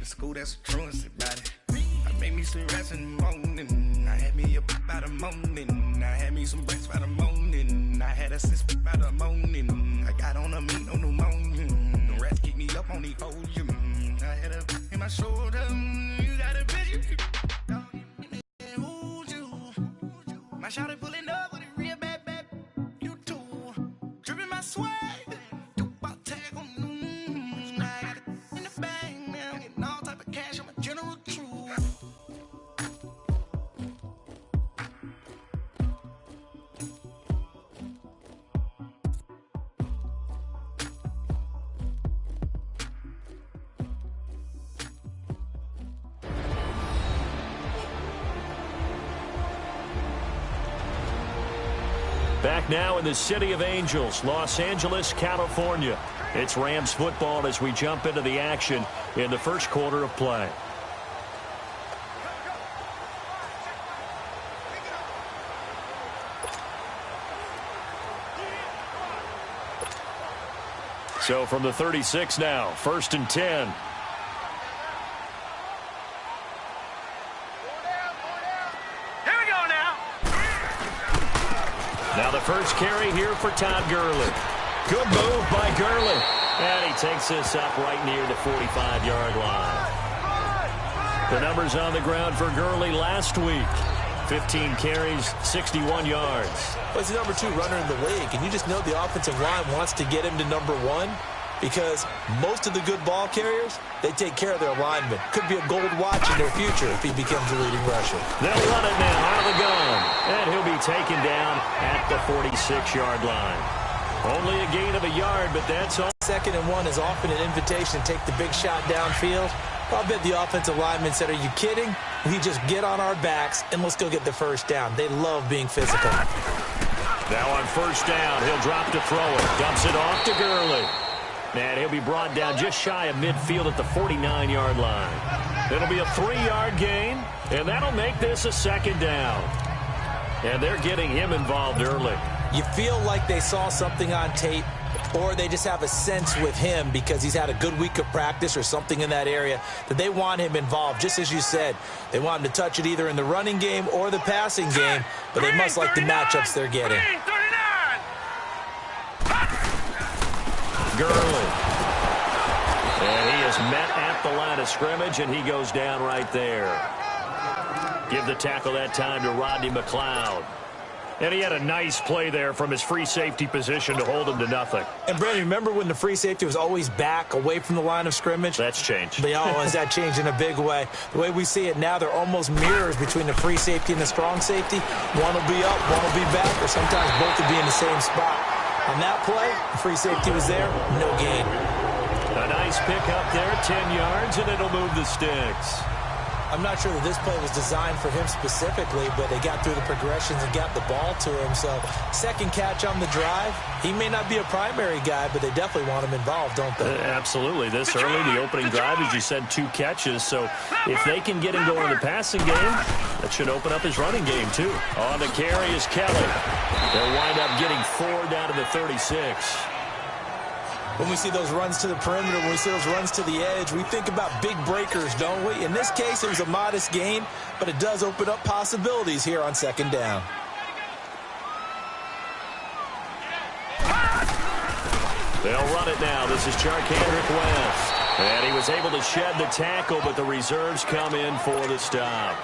to school, that's a truancy about it. I made me some rest in the morning. I had me a poop by the morning. I had me some breakfast by the morning. I had a six by the morning. I got on a meat, no pneumonia. The rats keep me up on the podium. I had a in my shoulder. You got a bitch. Who's you? My shawty pulling up with a real bad. You too. Dripping my swag. Back now in the City of Angels, Los Angeles, California. It's Rams football as we jump into the action in the first quarter of play. So from the 36 now, 1st and 10. Now the first carry here for Todd Gurley. Good move by Gurley. And he takes this up right near the 45-yard line. The numbers on the ground for Gurley last week. 15 carries, 61 yards. Well, he's the number 2 runner in the league, and you just know the offensive line wants to get him to number 1 because most of the good ball carriers, they take care of their linemen. Could be a gold watch in their future if he becomes a leading rusher. They'll run it now out of the gun, and he'll be taken down at the 46-yard line. Only a gain of a yard, but that's all. 2nd and 1 is often an invitation to take the big shot downfield. I bet the offensive lineman said, are you kidding? We just get on our backs and let's go get the first down. They love being physical. Now on first down, he'll drop to throw it. Dumps it off to Gurley. And he'll be brought down just shy of midfield at the 49-yard line. It'll be a 3-yard gain, and that'll make this a 2nd down. And they're getting him involved early. You feel like they saw something on tape, or they just have a sense with him because he's had a good week of practice or something in that area that they want him involved. Just as you said, they want him to touch it either in the running game or the passing game, but they must like the matchups they're getting. Gurley. And he is met at the line of scrimmage, and he goes down right there. Give the tackle that time to Rodney McLeod. And he had a nice play there from his free safety position to hold him to nothing. And, Brandon, remember when the free safety was always back away from the line of scrimmage? That's changed. But has that changed in a big way? The way we see it now, they're almost mirrors between the free safety and the strong safety. One will be up, one will be back, or sometimes both will be in the same spot. On that play, the free safety was there, no gain. A nice pick up there, 10 yards, and it'll move the sticks. I'm not sure that this play was designed for him specifically, but they got through the progressions and got the ball to him. So, 2nd catch on the drive. He may not be a primary guy, but they definitely want him involved, don't they? Absolutely. This early, the opening drive, as you said, 2 catches. So, if they can get him going in the passing game, that should open up his running game, too. On the carry is Kelly. They'll wind up getting 4 down to the 36. When we see those runs to the perimeter, when we see those runs to the edge, we think about big breakers, don't we? In this case, it was a modest gain, but it does open up possibilities here on 2nd down. They'll run it now. This is Charkandrick West. And he was able to shed the tackle, but the reserves come in for the stop.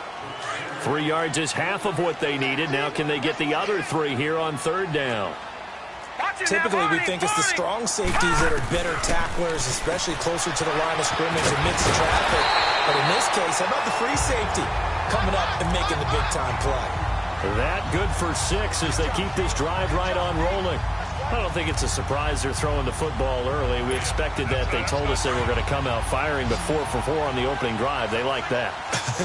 3 yards is half of what they needed. Now can they get the other 3 here on 3rd down? Typically, we think it's the strong safeties that are better tacklers, especially closer to the line of scrimmage amidst traffic. But in this case, how about the free safety coming up and making the big-time play? That good for 6 as they keep this drive right on rolling. I don't think it's a surprise they're throwing the football early. We expected that. They told us they were going to come out firing, but 4 for 4 on the opening drive. They like that.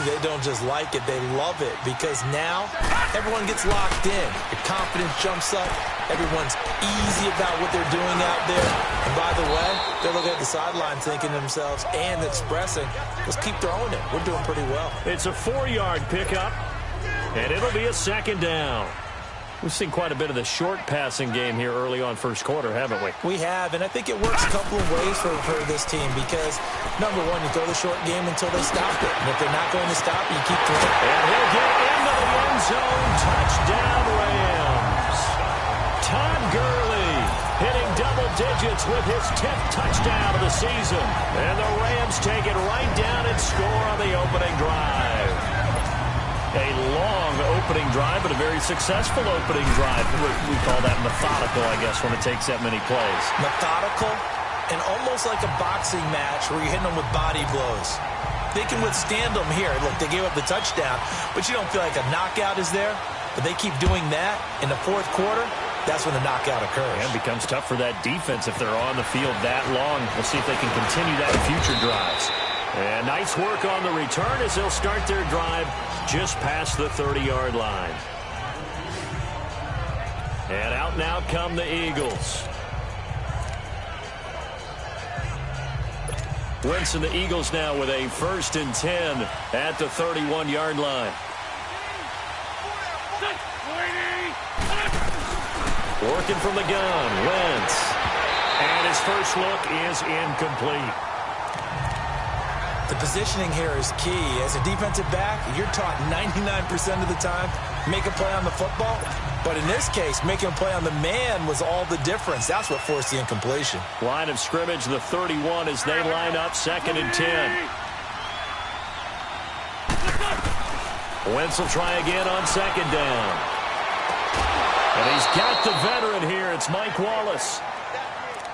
They don't just like it. They love it because now everyone gets locked in. The confidence jumps up. Everyone's easy about what they're doing out there. And by the way, they're looking at the sideline thinking to themselves and expressing, let's keep throwing it. We're doing pretty well. It's a 4-yard pickup, and it'll be a 2nd down. We've seen quite a bit of the short passing game here early on first quarter, haven't we? We have, and I think it works a couple of ways for this team because, number one, you throw the short game until they stop it. And if they're not going to stop it, you keep throwing. And he'll get into the end zone. Touchdown, Rams. Todd Gurley hitting double digits with his 10th touchdown of the season. And the Rams take it right down and score on the opening drive. A long opening drive, but a very successful opening drive. We call that methodical, I guess, when it takes that many plays. Methodical and almost like a boxing match where you're hitting them with body blows. They can withstand them here. Look, they gave up the touchdown, but you don't feel like a knockout is there. But they keep doing that in the fourth quarter. That's when the knockout occurs. And it becomes tough for that defense if they're on the field that long. We'll see if they can continue that in future drives. And nice work on the return as they'll start their drive just past the 30-yard line. And out now come the Eagles. Wentz and the Eagles now with a 1st and 10 at the 31-yard line. Working from the gun, Wentz. And his first look is incomplete. The positioning here is key. As a defensive back, you're taught 99% of the time, make a play on the football. But in this case, making a play on the man was all the difference. That's what forced the incompletion. Line of scrimmage, the 31 as they line up 2nd and 10. Wentz will try again on 2nd down. And he's got the veteran here. It's Mike Wallace.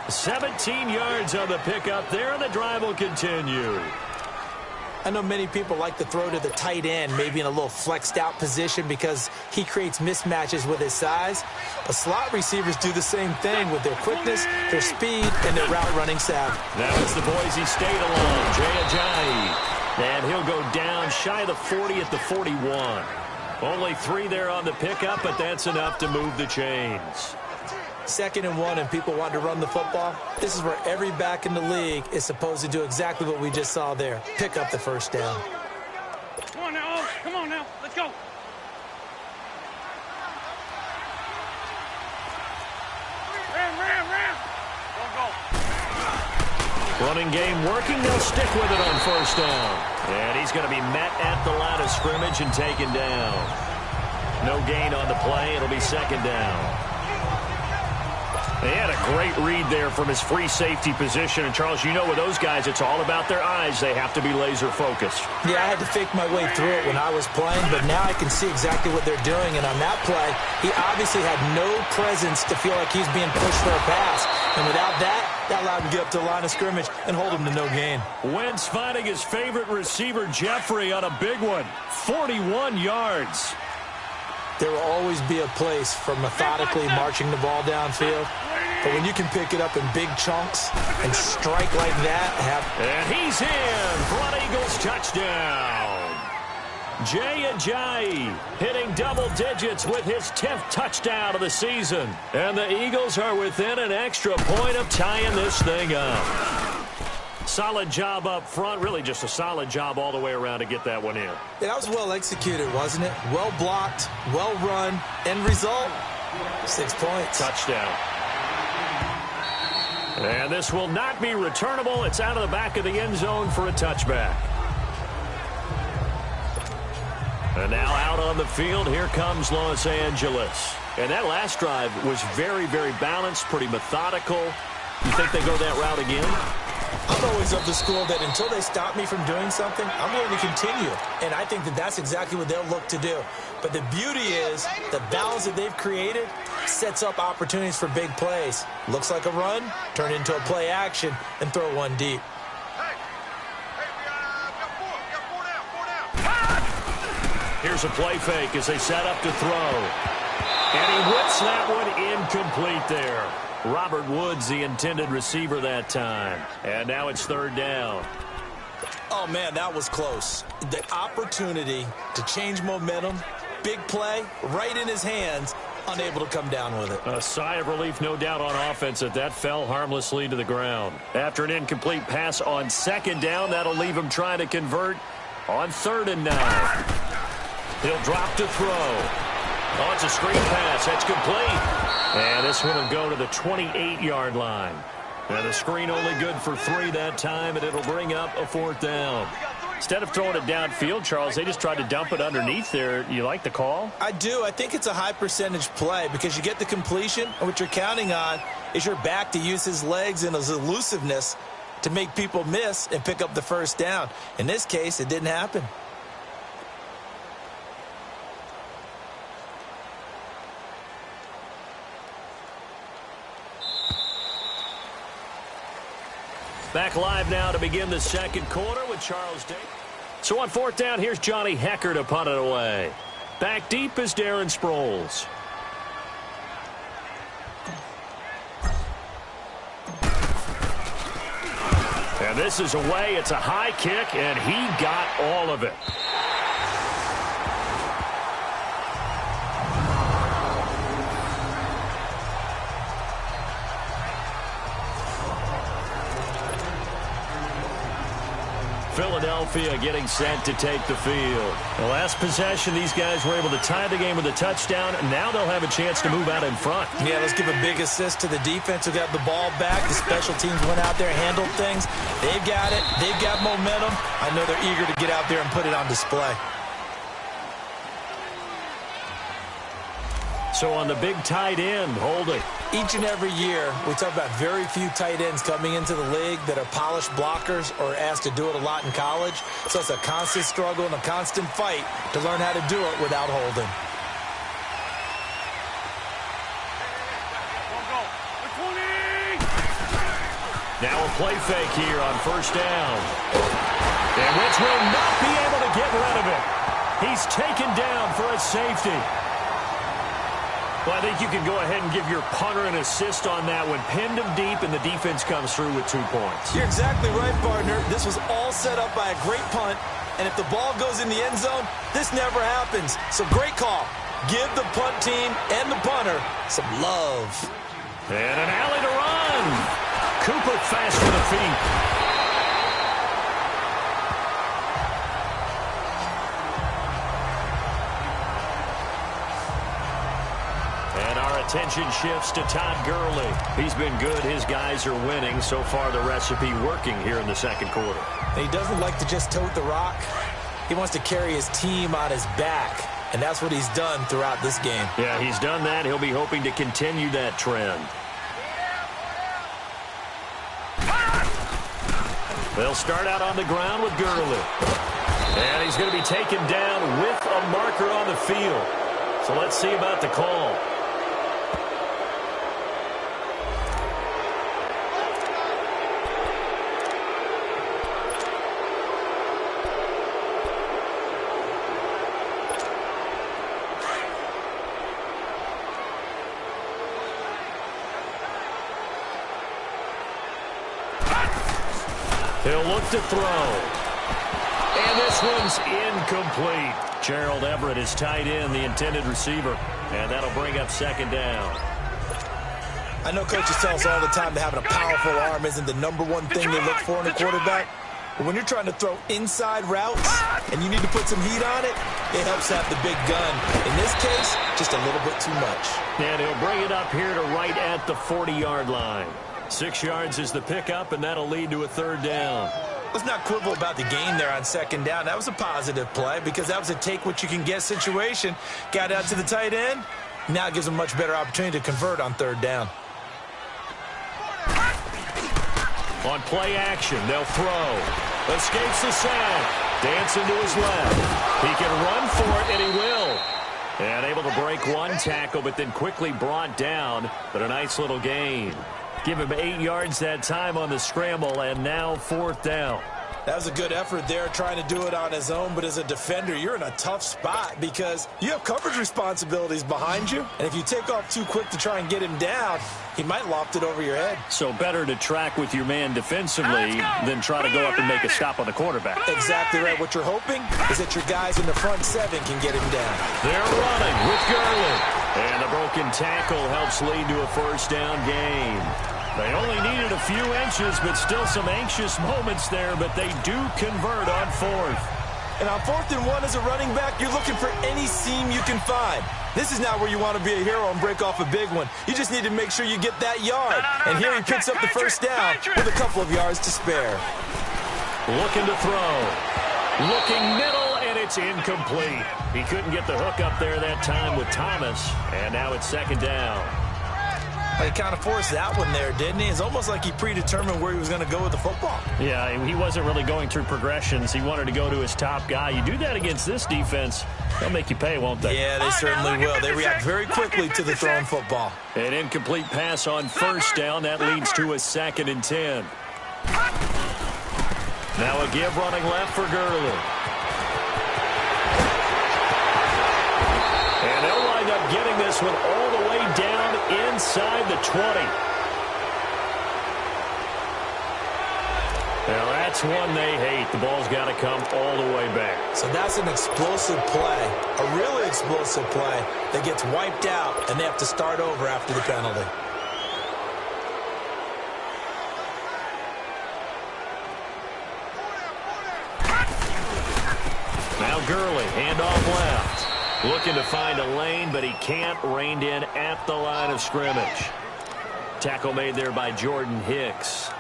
17 yards on the pickup there, and the drive will continue. I know many people like to throw to the tight end, maybe in a little flexed out position because he creates mismatches with his size. But slot receivers do the same thing with their quickness, their speed, and their route running savvy. Now it's the Boise State alone, Jay Ajayi. And he'll go down shy of the 40 at the 41. Only 3 there on the pickup, but that's enough to move the chains. 2nd and 1 and people want to run the football. This is where every back in the league is supposed to do exactly what we just saw there. Pick up the 1st down. Come on now. Come on now. Let's go. Ram. Go. Running game working. They'll stick with it on 1st down. And he's going to be met at the line of scrimmage and taken down. No gain on the play. It'll be 2nd down. They had a great read there from his free safety position. And, Charles, you know with those guys, it's all about their eyes. They have to be laser-focused. Yeah, I had to fake my way through it when I was playing, but now I can see exactly what they're doing. And on that play, he obviously had no presence to feel like he's being pushed for a pass. And without that, that allowed him to get up to the line of scrimmage and hold him to no gain. Wentz finding his favorite receiver, Jeffrey, on a big one. 41 yards. There will always be a place for methodically marching the ball downfield. But when you can pick it up in big chunks and strike like that. And he's in for an Eagles touchdown. Jay Ajayi hitting double digits with his 10th touchdown of the season. And the Eagles are within an extra point of tying this thing up. Solid job up front. Really just a solid job all the way around to get that one in. Yeah, that was well executed, wasn't it? Well blocked, well run. End result, 6 points. Touchdown. And this will not be returnable. It's out of the back of the end zone for a touchback. And now out on the field, here comes Los Angeles. And that last drive was very, very balanced, pretty methodical. You think they go that route again? I'm always of the school that until they stop me from doing something, I'm willing to continue. And I think that that's exactly what they'll look to do. But the beauty is the balance that they've created sets up opportunities for big plays. Looks like a run, turn into a play action, and throw one deep. Here's a play fake as they set up to throw. And he whips that one incomplete there. Robert Woods, the intended receiver that time. And now it's 3rd down. Oh, man, that was close. The opportunity to change momentum, big play, right in his hands, unable to come down with it. A sigh of relief, no doubt, on offense that fell harmlessly to the ground. After an incomplete pass on 2nd down, that'll leave him trying to convert on 3rd and 9. He'll drop to throw. Oh, it's a screen pass. That's complete. And this one will go to the 28-yard line. Now the screen only good for 3 that time, and it'll bring up a 4th down. Instead of throwing it downfield, Charles, they just tried to dump it underneath there. You like the call? I do. I think it's a high percentage play because you get the completion, and what you're counting on is your back to use his legs and his elusiveness to make people miss and pick up the 1st down. In this case, it didn't happen. Back live now to begin the second quarter with Charles Day. So on 4th down, here's Johnny Hecker to punt it away. Back deep is Darren Sproles. And this is away. It's a high kick, and he got all of it. Philadelphia getting set to take the field. The last possession, these guys were able to tie the game with a touchdown. Now they'll have a chance to move out in front. Yeah, let's give a big assist to the defense who got the ball back. The special teams went out there, handled things. They've got it. They've got momentum. I know they're eager to get out there and put it on display. So on the big tight end, holding. Each and every year, we talk about very few tight ends coming into the league that are polished blockers or asked to do it a lot in college. So it's a constant struggle and a constant fight to learn how to do it without holding. Now a play fake here on 1st down. And Wentz will not be able to get rid of it. He's taken down for a safety. Well, I think you can go ahead and give your punter an assist on that one. Pinned him deep, and the defense comes through with 2 points. You're exactly right, partner. This was all set up by a great punt, and if the ball goes in the end zone, this never happens. So great call. Give the punt team and the punter some love. And an alley to run. Cooper fast to the feet. Attention shifts to Todd Gurley. He's been good. His guys are winning. So far, the recipe working here in the second quarter. He doesn't like to just tote the rock. He wants to carry his team on his back, and that's what he's done throughout this game. Yeah, he's done that. He'll be hoping to continue that trend. They'll start out on the ground with Gurley. And he's going to be taken down with a marker on the field. So let's see about the call. He'll look to throw. And this one's incomplete. Gerald Everett is tight end, the intended receiver. And that'll bring up 2nd down. I know coaches tell us all the time that having a powerful arm isn't the #1 thing they look for in a quarterback. But when you're trying to throw inside routes and you need to put some heat on it, it helps have the big gun. In this case, just a little bit too much. And he'll bring it up here to right at the 40-yard line. 6 yards is the pickup, and that'll lead to a 3rd down. Let's not quibble about the gain there on 2nd down. That was a positive play because that was a take-what-you-can-get situation. Got out to the tight end. Now it gives them a much better opportunity to convert on 3rd down. On play action, they'll throw. Escapes the sack. Dancing to his left. He can run for it, and he will. And able to break one tackle, but then quickly brought down. But a nice little gain. Give him 8 yards that time on the scramble, and now 4th down. That was a good effort there, trying to do it on his own. But as a defender, you're in a tough spot because you have coverage responsibilities behind you. And if you take off too quick to try and get him down, he might loft it over your head. So better to track with your man defensively than try to go up and make a stop on the quarterback. Exactly right. What you're hoping is that your guys in the front 7 can get him down. They're running with Gurley. And the broken tackle helps lead to a 1st down gain. They only needed a few inches, but still some anxious moments there, but they do convert on 4th. And on 4th and 1 as a running back, you're looking for any seam you can find. This is not where you want to be a hero and break off a big one. You just need to make sure you get that yard. And here he picks up the first down with a couple of yards to spare. Looking to throw. Looking middle, and it's incomplete. He couldn't get the hook up there that time with Thomas, and now it's second down. He kind of forced that one there, didn't he? It's almost like he predetermined where he was going to go with the football. Yeah, he wasn't really going through progressions. He wanted to go to his top guy. You do that against this defense, they'll make you pay, won't they? Yeah, they certainly will. They react very quickly to the thrown football. An incomplete pass on first down. That leads to a 2nd and 10. Now a give running left for Gurley. And they'll wind up getting this one all the way down inside the 20. Now that's one they hate. The ball's got to come all the way back. So that's an explosive play, a really explosive play that gets wiped out, and they have to start over after the penalty. Now Gurley, handoff left. Looking to find a lane, but he can't. Reined in at the line of scrimmage. Tackle made there by Jordan Hicks.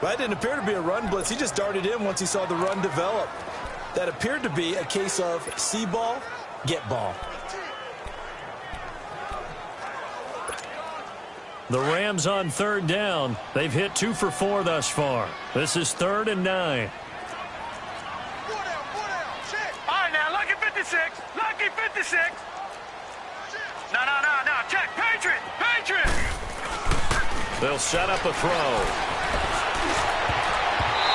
Well, that didn't appear to be a run blitz. He just darted in once he saw the run develop. That appeared to be a case of see ball, get ball. The Rams on third down. They've hit 2 for 4 thus far. This is 3rd and 9. Lucky 56. Lucky 56. No. Check. Patriot. They'll set up a throw.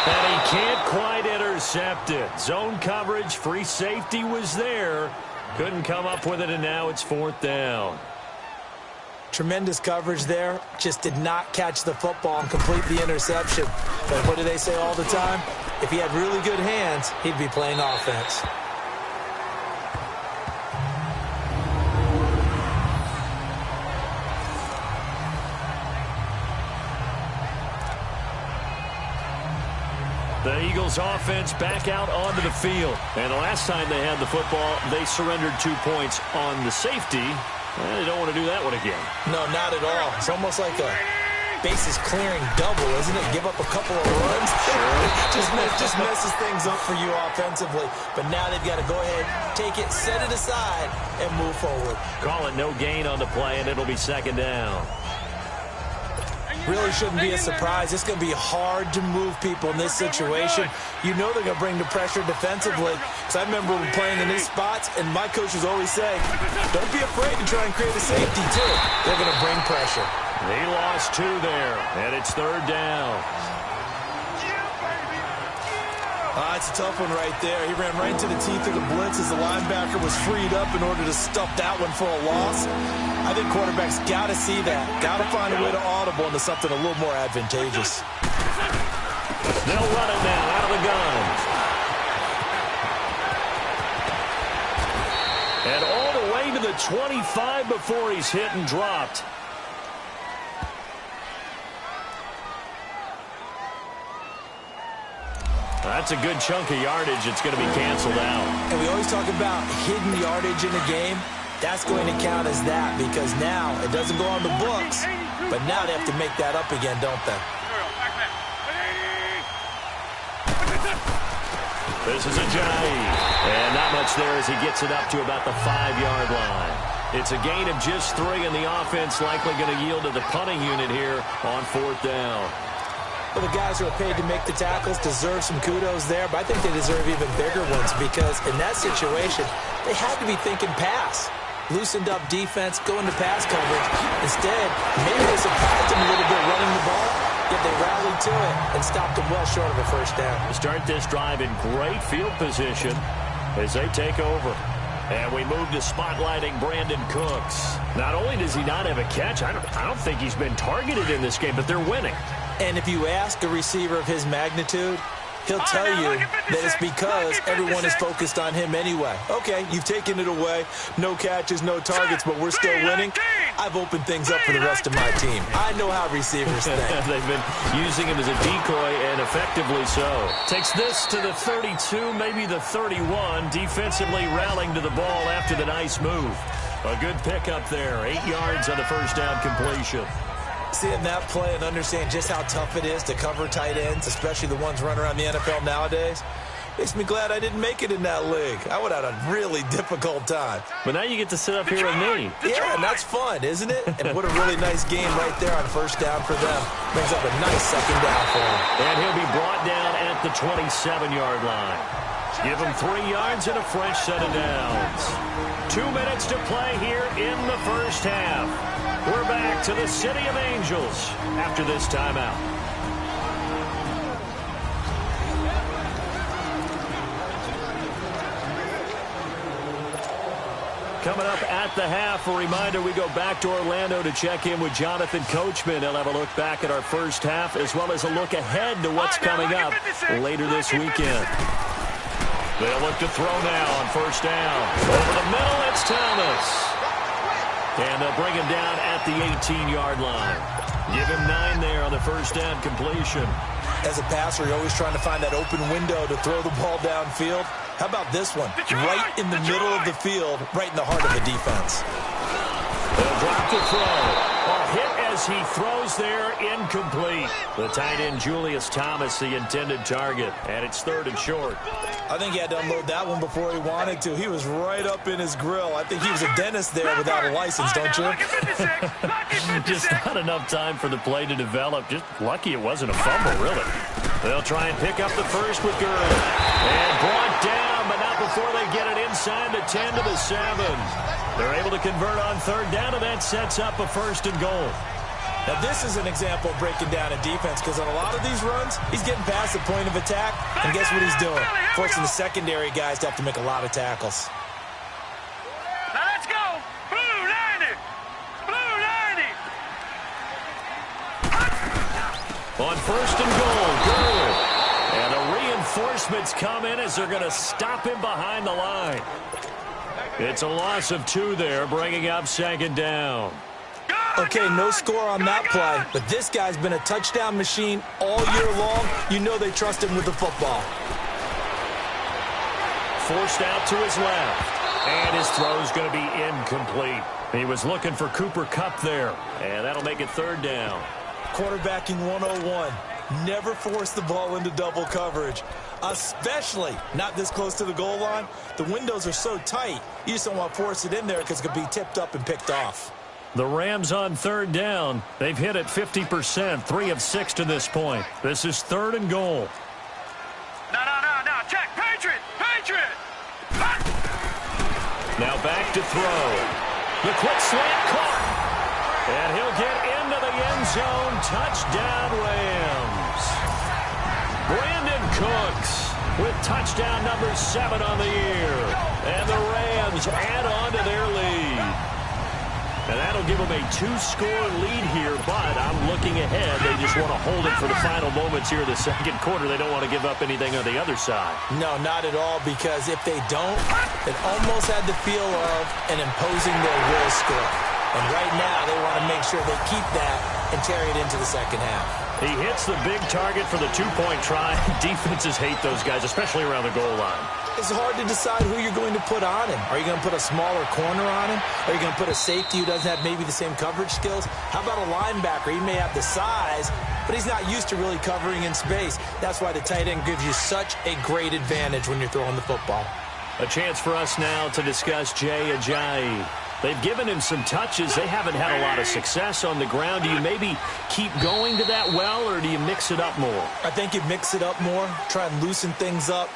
And he can't quite intercept it. Zone coverage, free safety was there. Couldn't come up with it, and now it's 4th down. Tremendous coverage there. Just did not catch the football and complete the interception. But what do they say all the time? If he had really good hands, he'd be playing offense. The Eagles offense back out onto the field. And the last time they had the football, they surrendered 2 points on the safety. They don't want to do that one again. No, not at all. It's almost like a bases clearing double, isn't it? Give up a couple of runs. Sure. just messes things up for you offensively. But now they've got to go ahead, take it, set it aside, and move forward. Call it no gain on the play, and it'll be 2nd down. Really shouldn't be a surprise. It's going to be hard to move people in this situation. You know they're going to bring the pressure defensively. Because I remember playing in these spots, and my coaches always say, don't be afraid to try and create a safety, too. They're going to bring pressure. He lost 2 there, and it's 3rd down. It's a tough one right there. He ran right into the teeth of the blitz as the linebacker was freed up in order to stuff that one for a loss. I think quarterbacks got to see that. Got to find a way to audible into something a little more advantageous. They'll run it now out of the gun. And all the way to the 25 before he's hit and dropped. That's a good chunk of yardage. It's going to be canceled out. And we always talk about hidden yardage in a game. That's going to count as that because now it doesn't go on the books, but now they have to make that up again, don't they? This is a jive. And not much there as he gets it up to about the 5-yard line. It's a gain of just 3, and the offense likely going to yield to the punting unit here on 4th down. Well, the guys who are paid to make the tackles deserve some kudos there, but I think they deserve even bigger ones because in that situation, they had to be thinking pass. Loosened up defense, going to pass coverage. Instead, maybe they surprised him a little bit running the ball, yet they rallied to it and stopped him well short of a first down. Start this drive in great field position as they take over. And we move to spotlighting Brandon Cooks. Not only does he not have a catch, I don't think he's been targeted in this game, but they're winning. And if you ask a receiver of his magnitude, he'll tell you that it's because everyone is focused on him anyway. Okay, you've taken it away. No catches, no targets, but we're still winning. I've opened things up for the rest of my team. I know how receivers think. They've been using him as a decoy, and effectively so. Takes this to the 32, maybe the 31, defensively rallying to the ball after the nice move. A good pickup there. 8 yards on the first down completion. Seeing that play and understand just how tough it is to cover tight ends, especially the ones running around the NFL nowadays, makes me glad I didn't make it in that league. I would have had a really difficult time. But now you get to sit up here with me. Yeah, and that's fun, isn't it? And what a really nice game right there on first down for them. Brings up a nice second down for him. And he'll be brought down at the 27-yard line. Give him 3 yards and a fresh set of downs. 2 minutes to play here in the first half. We're back to the City of Angels after this timeout. Coming up at the half, a reminder, we go back to Orlando to check in with Jonathan Coachman. He'll have a look back at our first half as well as a look ahead to what's coming up later this weekend. They'll look to throw now on first down. Over the middle, it's Thomas. And they'll bring him down at the 18-yard line. Give him 9 there on the first down completion. As a passer, you're always trying to find that open window to throw the ball downfield. How about this one? Right in the middle of the field, right in the heart of the defense. They'll drop the throw. A hit as he throws there, incomplete. The tight end, Julius Thomas, the intended target. And it's 3rd and short. I think he had to unload that one before he wanted to. He was right up in his grill. I think he was a dentist there without a license, don't you? Just not enough time for the play to develop. Just lucky it wasn't a fumble, really. They'll try and pick up the first with Gurley. And brought down, but not before they get it inside the 10 to the 7. They're able to convert on 3rd down, and that sets up a 1st and goal. Now, this is an example of breaking down a defense because on a lot of these runs, he's getting past the point of attack, and guess what he's doing? Forcing the secondary guys to have to make a lot of tackles. Now let's go. Blue 90. Blue 90. On 1st and goal, Gurley. And the reinforcements come in as they're going to stop him behind the line. It's a loss of 2 there, bringing up 2nd down. Okay, no score on that play, but this guy's been a touchdown machine all year long. You know they trust him with the football. Forced out to his left, and his throw's going to be incomplete. He was looking for Cooper Kupp there, and that'll make it 3rd down. Quarterbacking 101. Never force the ball into double coverage, especially not this close to the goal line. The windows are so tight, you just don't want to force it in there because it could be tipped up and picked off. The Rams on 3rd down. They've hit it 50%, 3 of 6 to this point. This is 3rd and goal. No. Check. Patriot. Now back to throw. The quick slant caught. And he'll get into the end zone. Touchdown, Rams. Brandon Cooks with touchdown number 7 on the year. And the Rams add on to their lead. And that'll give them a 2-score lead here, but I'm looking ahead. They just want to hold it for the final moments here in the 2nd quarter. They don't want to give up anything on the other side. No, not at all, because if they don't, it almost had the feel of an imposing their will score. And right now, they want to make sure they keep that and carry it into the 2nd half. He hits the big target for the 2-point try. Defenses hate those guys, especially around the goal line. It's hard to decide who you're going to put on him. Are you going to put a smaller corner on him? Are you going to put a safety who doesn't have maybe the same coverage skills? How about a linebacker? He may have the size, but he's not used to really covering in space. That's why the tight end gives you such a great advantage when you're throwing the football. A chance for us now to discuss Jay Ajayi. They've given him some touches. They haven't had a lot of success on the ground. Do you maybe keep going to that well, or do you mix it up more? I think you mix it up more, try and loosen things up.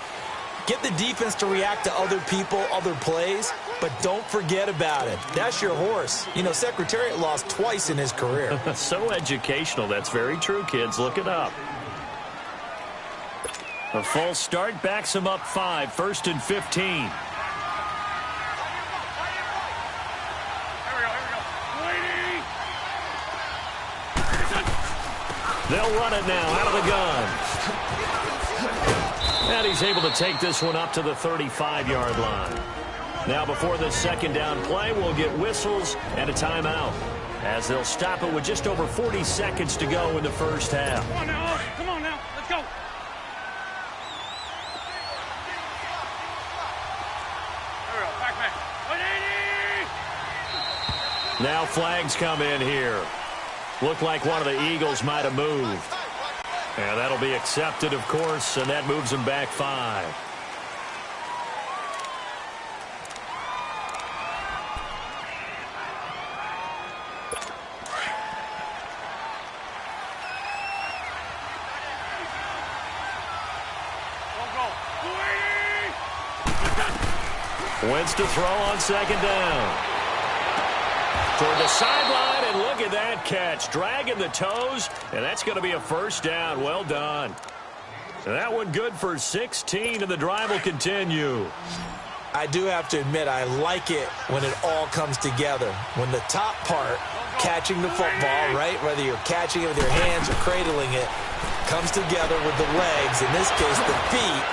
Get the defense to react to other people, other plays, but don't forget about it. That's your horse. You know, Secretariat lost twice in his career. So educational. That's very true, kids. Look it up. A false start backs him up 5, 1st and 15. They'll run it now out of the gun. And he's able to take this one up to the 35-yard line. Now before the 2nd down play, we'll get whistles and a timeout, as they'll stop it with just over 40 seconds to go in the first half. Come on now. Let's go. There we go. Back. 180. Now flags come in here. Looked like one of the Eagles might have moved. And that'll be accepted, of course, and that moves them back 5. Wentz to throw on 2nd down. Toward the sideline, and look at that catch. Dragging the toes, and that's going to be a 1st down. Well done. And that one good for 16, and the drive will continue. I do have to admit, I like it when it all comes together. When the top part, catching the football, right, whether you're catching it with your hands or cradling it, comes together with the legs, in this case the feet,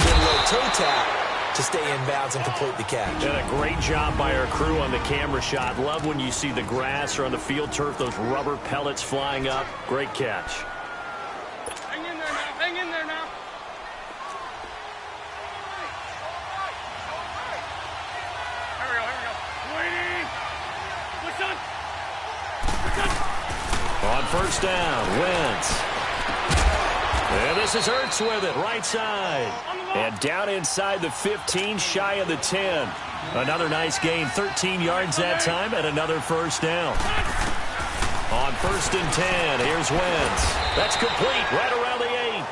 get a little toe tap to stay in bounds and complete the catch. And a great job by our crew on the camera shot. Love when you see the grass or on the field turf, those rubber pellets flying up. Great catch. Hang in there now. Hang in there now. Here we go. Here we go. Waiting. Push on. Push on. On 1st down, Wentz. And this is Hurts with it, right side. And down inside the 15, shy of the 10. Another nice gain, 13 yards that time, and another 1st down. On 1st and 10, here's Wentz. That's complete, right around the 8.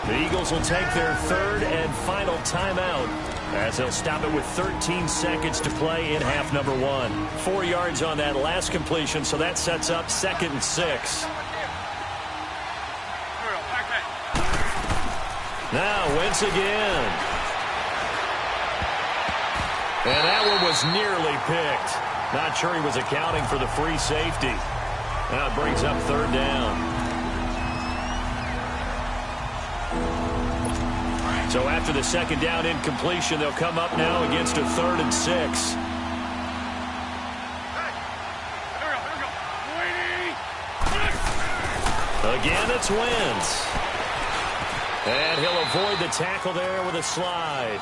The Eagles will take their 3rd and final timeout, as they'll stop it with 13 seconds to play in half number 1. 4 yards on that last completion, so that sets up 2nd and 6. Now Wentz again. And that one was nearly picked. Not sure he was accounting for the free safety. Now it brings up 3rd down. So after the 2nd down incompletion, they'll come up now against a 3rd and 6. Again, it's Wentz. And he'll avoid the tackle there with a slide.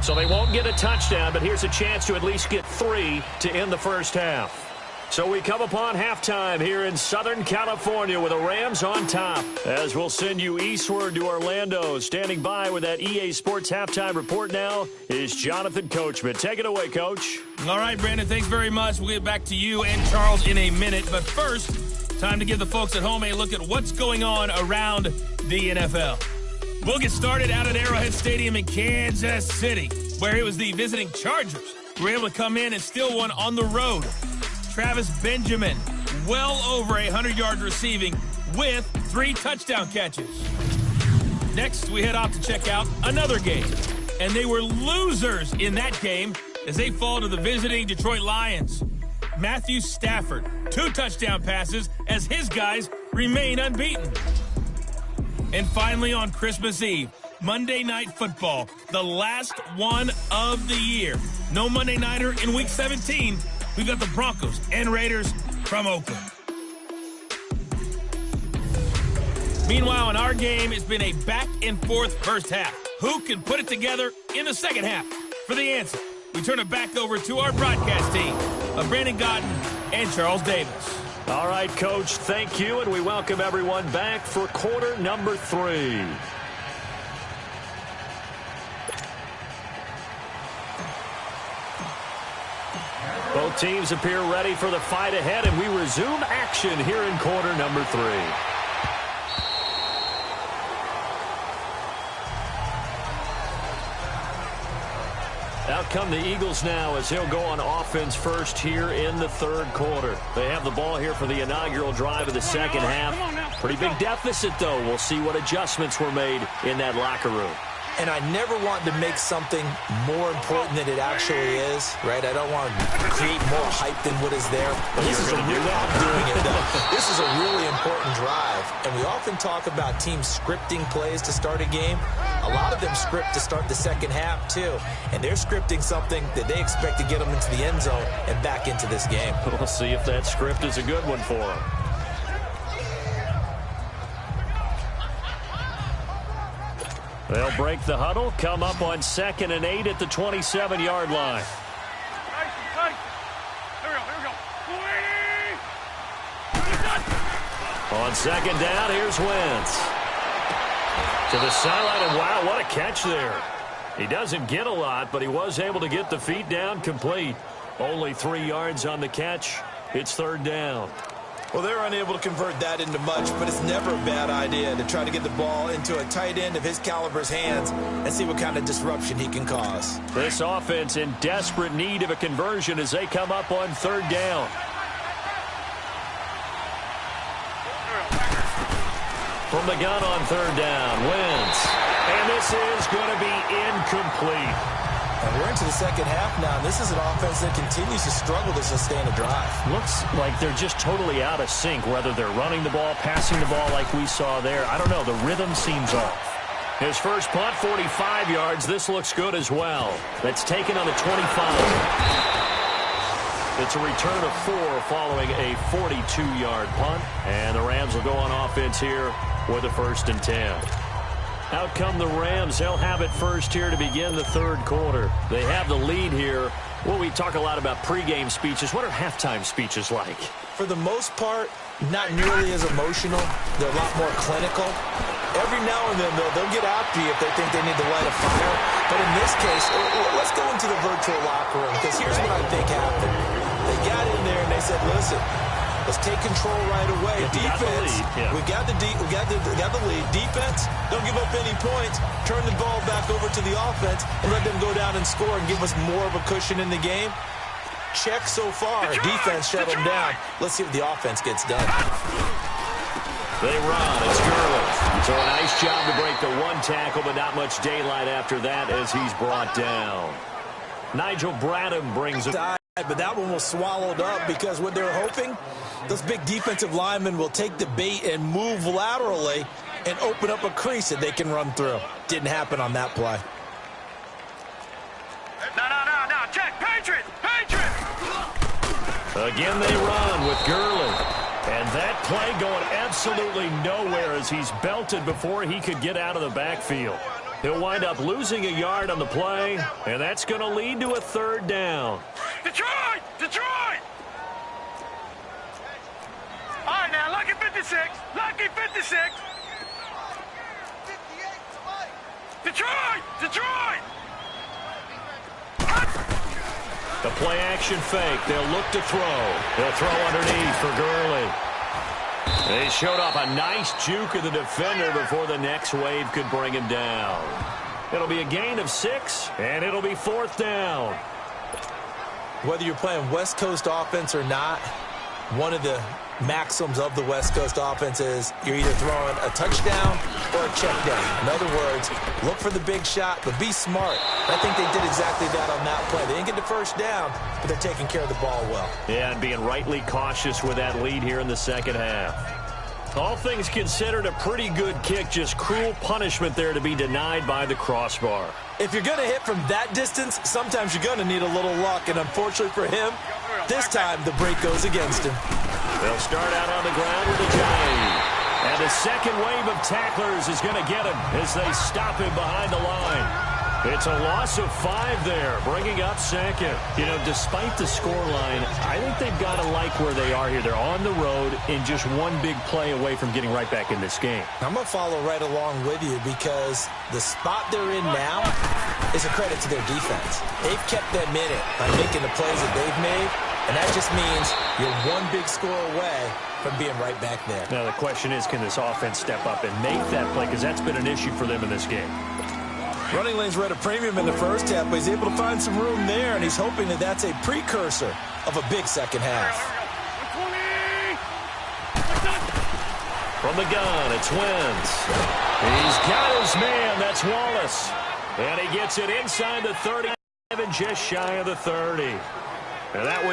So they won't get a touchdown, but here's a chance to at least get 3 to end the 1st half. So we come upon halftime here in Southern California with the Rams on top. As we'll send you eastward to Orlando. Standing by with that EA Sports halftime report now is Jonathan Coachman. Take it away, Coach. All right, Brandon, thanks very much. We'll get back to you and Charles in a minute. But first, time to give the folks at home a look at what's going on around the NFL. We'll get started out at Arrowhead Stadium in Kansas City, where it was the visiting Chargers who were able to come in and steal one on the road. Travis Benjamin, well over 100 yards receiving with 3 touchdown catches. Next, we head off to check out another game. And they were losers in that game as they fall to the visiting Detroit Lions. Matthew Stafford, 2 touchdown passes as his guys remain unbeaten. And finally on Christmas Eve, Monday Night Football, the last one of the year. No Monday Nighter in Week 17. We've got the Broncos and Raiders from Oakland. Meanwhile, in our game, it's been a back-and-forth first half. Who can put it together in the second half? For the answer, we turn it back over to our broadcast team of Brandon Gotten and Charles Davis. All right, Coach, thank you, and we welcome everyone back for quarter number 3. Both teams appear ready for the fight ahead, and we resume action here in quarter number 3. Out come the Eagles now as he'll go on offense first here in the 3rd quarter. They have the ball here for the inaugural drive of the second half. Pretty big deficit, though. We'll see what adjustments were made in that locker room. And I never want to make something more important than it actually is, right? I don't want to create more hype than what is there. But this is a really, I'm doing it though. This is a really important drive. And we often talk about teams scripting plays to start a game. A lot of them script to start the second half too. And they're scripting something that they expect to get them into the end zone and back into this game. We'll see if that script is a good one for them. They'll break the huddle, come up on 2nd and 8 at the 27-yard line. On 2nd down, here's Wentz. To the sideline, and wow, what a catch there. He doesn't get a lot, but he was able to get the feet down complete. Only 3 yards on the catch. It's 3rd down. Well, they're unable to convert that into much, but it's never a bad idea to try to get the ball into a tight end of his caliber's hands and see what kind of disruption he can cause. This offense in desperate need of a conversion as they come up on 3rd down. From the gun on 3rd down, Wentz. And this is going to be incomplete. And we're into the second half now, and this is an offense that continues to struggle to sustain a drive. Looks like they're just totally out of sync, whether they're running the ball, passing the ball like we saw there. I don't know. The rhythm seems off. His first punt, 45 yards. This looks good as well. That's taken on the 25. It's a return of 4 following a 42-yard punt. And the Rams will go on offense here with a 1st and 10. Out come the Rams. They'll have it first here to begin the 3rd quarter. They have the lead here. Well, we talk a lot about pregame speeches. What are halftime speeches like? For the most part, not nearly as emotional. They're a lot more clinical. Every now and then, they'll get after you if they think they need to light a fire. But in this case, let's go into the virtual locker room, because here's what I think happened. They got in there and they said, listen, let's take control right away. Defense, we got the lead. Defense, don't give up any points. Turn the ball back over to the offense and let them go down and score and give us more of a cushion in the game. Check so far. Defense shut them down. Let's see what the offense gets done. They run. It's Gurley. So a nice job to break the 1 tackle, but not much daylight after that as he's brought down. Nigel Bradham brings it. But that one was swallowed up because what they're hoping, those big defensive linemen will take the bait and move laterally and open up a crease that they can run through. Didn't happen on that play. No. Check. Patriots. Again, they run with Gurley. And that play going absolutely nowhere as he's belted before he could get out of the backfield. He'll wind up losing a yard on the play, and that's going to lead to a 3rd down. Detroit! All right, now, lucky 56. Detroit! The play action fake. They'll look to throw. They'll throw underneath for Gurley. They showed off a nice juke of the defender before the next wave could bring him down. It'll be a gain of 6, and it'll be 4th down. Whether you're playing West Coast offense or not, one of the maxims of the West Coast offense is you're either throwing a touchdown or a check down. In other words, look for the big shot, but be smart. I think they did exactly that on that play. They didn't get the first down, but they're taking care of the ball well. Yeah, and being rightly cautious with that lead here in the second half. All things considered, a pretty good kick, just cruel punishment there to be denied by the crossbar. If you're going to hit from that distance, sometimes you're going to need a little luck, and unfortunately for him, this time the break goes against him. They'll start out on the ground with a jive. And the second wave of tacklers is going to get him as they stop him behind the line. It's a loss of 5 there, bringing up 2nd. You know, despite the scoreline, I think they've got to like where they are here. They're on the road and just one big play away from getting right back in this game. I'm going to follow right along with you because the spot they're in now is a credit to their defense. They've kept them in it by making the plays that they've made, and that just means you're one big score away from being right back there. Now, the question is, can this offense step up and make that play? Because that's been an issue for them in this game. Running lanes were at a premium in the first half, but he's able to find some room there, and he's hoping that that's a precursor of a big second half. From the gun, it's Wentz. He's got his man. That's Wallace. And he gets it inside the 30 and just shy of the 30. And that was